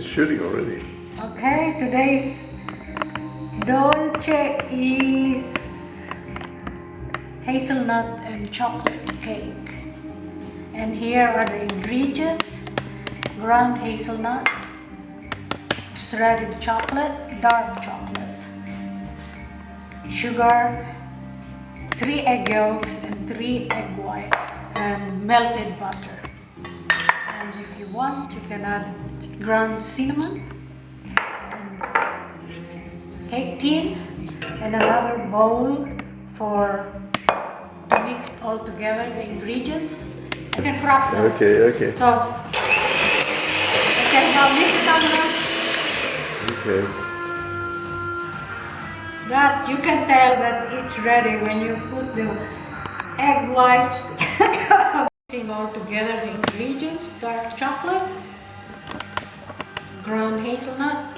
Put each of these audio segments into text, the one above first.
It's shooting already. Okay, today's dolce is hazelnut and chocolate cake. And here are the ingredients: ground hazelnuts, shredded chocolate, dark chocolate, sugar, 3 egg yolks and 3 egg whites, and melted butter. And if you want, you can add ground cinnamon, cake tin, and another bowl to mix all together the ingredients. You can crop them. Okay. So, okay, now mix it up. Okay. That you can tell that it's ready when you put the egg white mixing all together the ingredients: dark chocolate, ground hazelnut,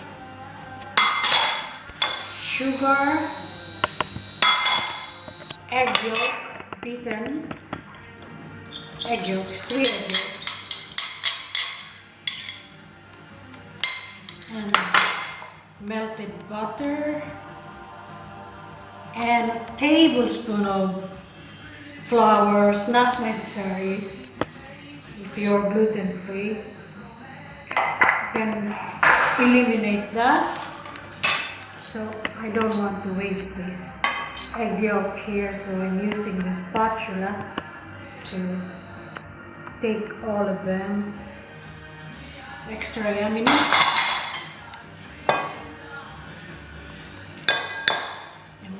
sugar, egg yolk, beaten egg yolks, 3 egg yolks, and melted butter, and a tablespoon of flour. It's not necessary if you're gluten free. You can eliminate that. So I don't want to waste this egg yolk here, so I'm using this spatula to take all of them. Extra yumminess.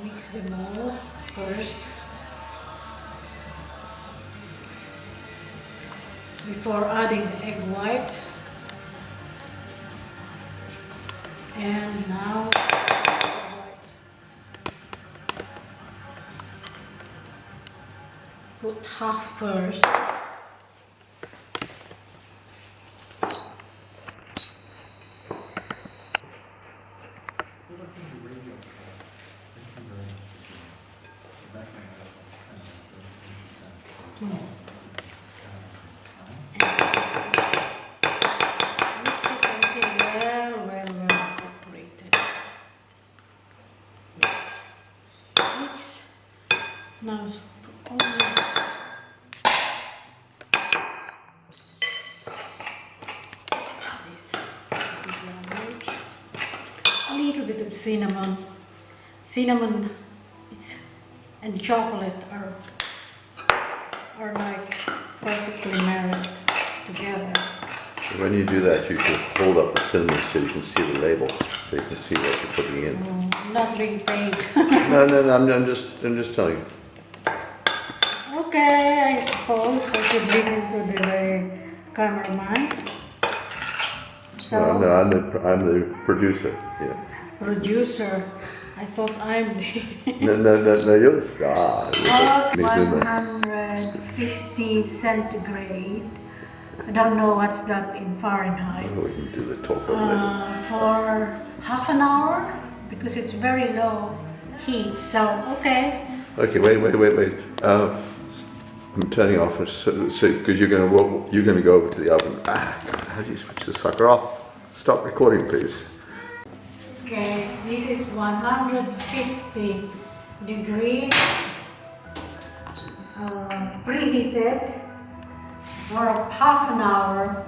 Mix them all first before adding the egg whites. And now egg whites. Put half first. Mix it until well incorporated. Mix. Now a little bit of cinnamon. Cinnamon and chocolate are like perfectly married together. When you do that, you should hold up the cinnamon so you can see the label, so you can see what you're putting in. I'm not being paid. No, I'm just telling you. Okay, I suppose I should listen to the cameraman. So No, I'm the producer. Yeah. producer. I thought I'm the No, you're the star. Okay, 150 centigrade. I don't know what's that in Fahrenheit. We can do the talk over there. For half an hour, because it's very low heat. So okay. Okay, wait. I'm turning off because you're gonna go over to the oven. How do you switch the sucker off? Stop recording, please. Okay, this is 150 degrees, preheated for half an hour.